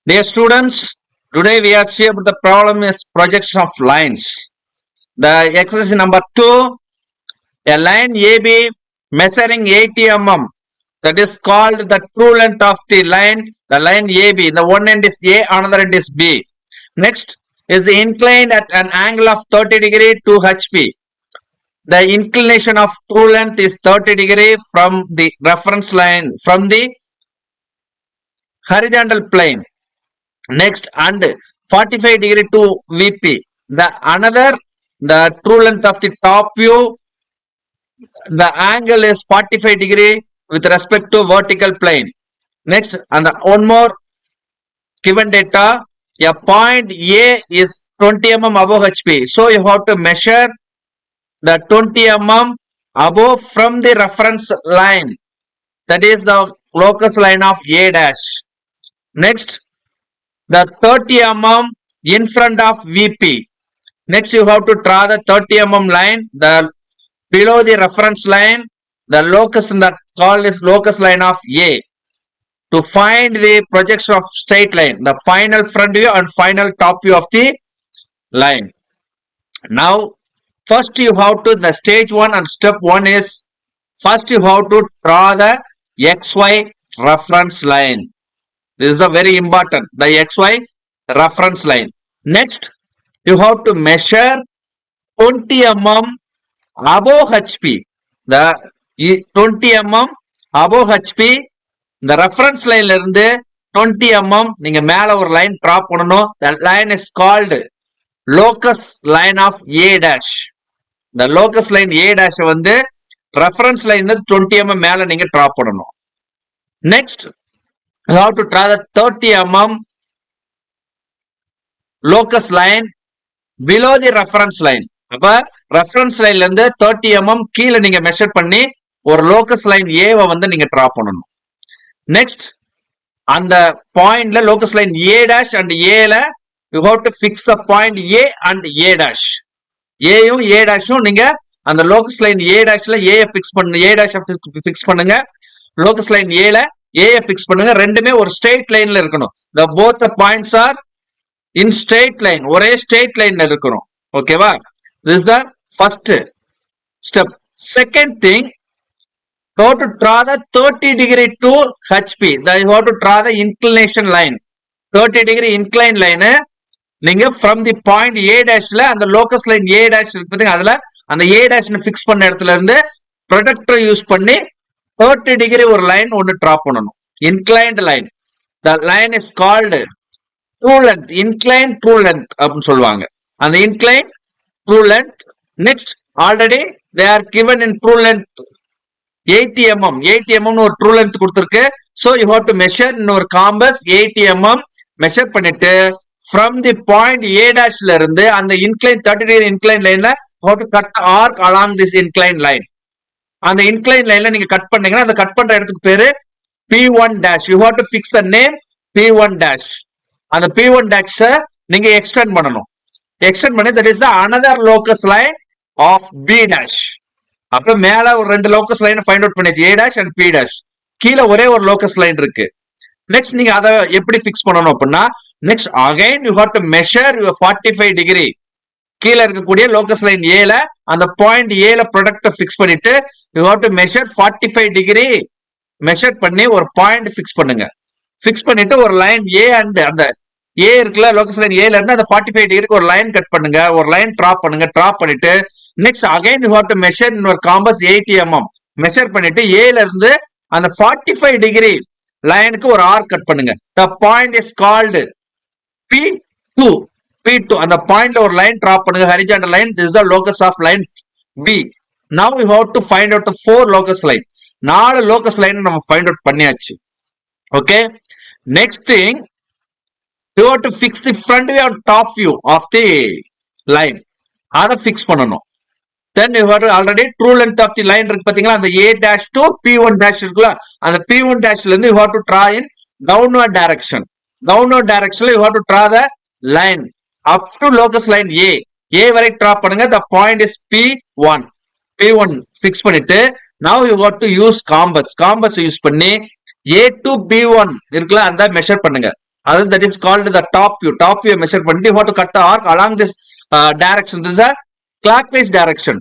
Dear students, today we are seeing about the problem is projection of lines. The exercise number 2, a line AB measuring 80 mm. That is called the true length of the line AB. The one end is A, another end is B. Next is inclined at an angle of 30 degree to HP. The inclination of true length is 30 degree from the reference line, from the horizontal plane. Next, and 45 degree to VP. The true length of the top view, the angle is 45 degree with respect to vertical plane. Next, and one more given data, a point A is 20 mm above HP. So you have to measure the 20 mm above from the reference line. That is the locus line of A dash. Next, the 30 mm in front of VP. Next, you have to draw the 30 mm line, below the reference line, the locus in the call is locus line of A. To find the projection of straight line, the final front view and final top view of the line. Now, first you have to, the stage 1 and step 1 is, first you have to draw the XY reference line. This is a very important, the XY reference line. Next, you have to measure 20 mm above HP. The 20 mm above HP, the reference line irundhu 20 mm நீங்க மேல ஒரு line drop பண்ணனும். The line is called locus line of A dash. The locus line A dash வந்து reference line 20 mm மேல நீங்க drop பண்ணனும். Next, you have to draw the 30 mm locus line below the reference line. அப்ப reference lineல இருந்து 30 mm கீழ நீங்க measure பண்ணி ஒரு locus line A வை வந்து நீங்க டிரா பண்ணனும். Next, அந்த பாயிண்ட்ல locus line A dash and A ல you have to fix the point A and A dash. A யும் A dash யும் நீங்க அந்த locus line A dash ல A ஃபிக்ஸ் பண்ணுங்க, A dash ஃபிக்ஸ் பண்ணுங்க. locus line A ல A fix பண்ணுங்க. ரெண்டுமே ஒரு ஸ்ட்ரெயிட் லைன்ல இருக்கணும். The both the points are in straight line, ஒரே straight lineல இருக்கணும். ஓகேவா? This is the first step. Second thing, you have to draw the 30 degree to HP. You have to draw the inclination line. 30 degree incline line நீங்க from the point A dash ல அந்த locus line A dash இருக்கு, அதுல அந்த A dash fix பண்ண இடத்துல இருந்து protector use பண்ணி 30 degree ஒரு லைன் ஒன்னு டிரா பண்ணனும். inclined line. The line is called true length, inclined true length அப்படினு சொல்வாங்க. அந்த inclined true length. Next, already they are given in true length 80 mm. 80 mm ஒரு true length கொடுத்திருக்கு. So you have to measure in ஒரு compass 80 mm measure பண்ணிட்டு from the point A dash ல இருந்து அந்த inclined 30 degree inclined line ல you have to cut the arc along this inclined line. அந்த inclined line ல நீங்க கட் பண்ணீங்கன்னா அந்த கட் பண்ற இடத்துக்கு பேரு P1 dash. You have to fix the name P1 dash. அந்த P1 dash நீங்க எக்ஸ்டெண்ட் பண்ணனும். எக்ஸ்டெண்ட் பண்ணி that is the another locus line of B dash. அப்ப மேல ஒரு ரெண்டு locus line ஃபைண்ட் அவுட் பண்ணியாச்சு, A dash and P dash. கீழ ஒரே ஒரு locus line இருக்கு. நெக்ஸ்ட் நீங்க அத எப்படி ஃபிக்ஸ் பண்ணனும் அப்படினா, next again you have to measure your 45 degree. கீழ இருக்கக்கூடிய locus line A ல அந்த பாயிண்ட் A ல ப்ராடக்ட்ட ஃபிக்ஸ் பண்ணிட்டு you have to measure 45 degree measure பண்ணி ஒரு பாயிண்ட் ஃபிக்ஸ் பண்ணுங்க. ஃபிக்ஸ் பண்ணிட்டு ஒரு லைன் A and அந்த A இருக்குல locus line A ல இருந்து அந்த 45 டிகிரிக்கு ஒரு லைன் கட் பண்ணுங்க, ஒரு லைன் டிராப் பண்ணுங்க. டிராப் பண்ணிட்டு next again you have to measure in ஒரு compass 80 mm மெஷர் பண்ணிட்டு A ல இருந்து அந்த 45 டிகிரி லைனுக்கு ஒரு ஆர்க் கட் பண்ணுங்க. the point is called P2. P2 அந்த பாயிண்ட்ல ஒரு லைன் டிராப் பண்ணுங்க, horizontal line. This is the locus of line B. Now we have to find out the 4 locus line. 4 locus line நம்ம find out பண்ணியாச்சு. Okay, next thing, you have to fix the front view and top view of the line. அத fix பண்ணனும். Then you have to already true length of the line இருக்கு பாத்தீங்களா, அந்த A dash to P1 dash இருக்குல, அந்த P1 dash ல இருந்து you have to draw in downward direction. Downward direction you have to draw the line up to locus line A. A வரை draw பண்ணுங்க. the point is P1. P1 fix பண்ணிட்டு now you have to use compass. compass use பண்ணி A to B1 இருக்குல அந்த measure பண்ணுங்க. that is called the top view. Top view measure பண்ணிட்டு you have to cut the arc along this direction. This is a clockwise direction.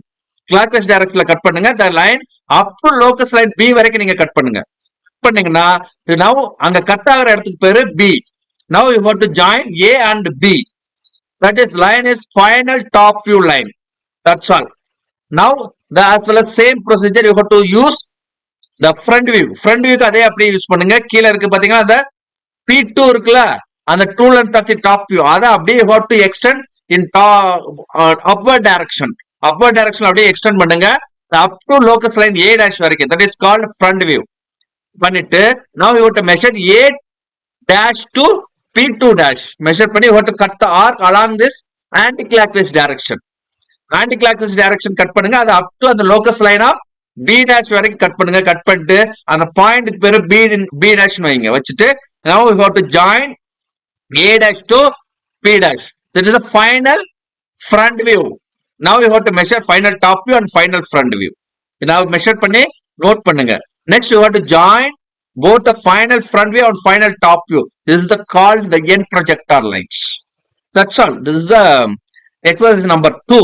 Clockwise directionல cut பண்ணுங்க. The line up to locus line B வரைக்கும் நீங்க cut பண்ணுங்க. பண்ணீங்கன்னா now அங்க cut ஆகிற இடத்துக்கு பேரு B. Now you have to join A and B. That is line is final top view line. That's all. Now the as well as same procedure you have to use the front view. Front view க்கு அதே அப்படியே use பண்ணுங்க. கீழ இருக்கு பாத்தீங்கன்னா அந்த P2 இருக்குல்ல அந்த 2 length of the top view அத அப்படியே you have to extend in upward direction. Upward direction அப்படியே extend பண்ணுங்க up to locus line A dash வரைக்கும். That is called front view. பண்ணிட்டு now you have to measure A dash to P2 dash. Measure பண்ணி you have to cut the arc along this anti-clockwise direction. Anti-clockwise direction cut பண்ணுங்க. அது up to அந்த locus line of B dash வரைக்கும் cut பண்ணுங்க. Cut பண்ணிட்டு அந்த பாயிண்ட்க்கு பேரு B dash வைங்க. வச்சிட்டு now we have to join A dash to P dash. That is the final front view. Now we have to measure final top view and final front view. Now measure பண்ணி note பண்ணுங்க. Next we have to join both the final front view and final top view. This is the called the end projector lines. That's all. This is the exercise number 2.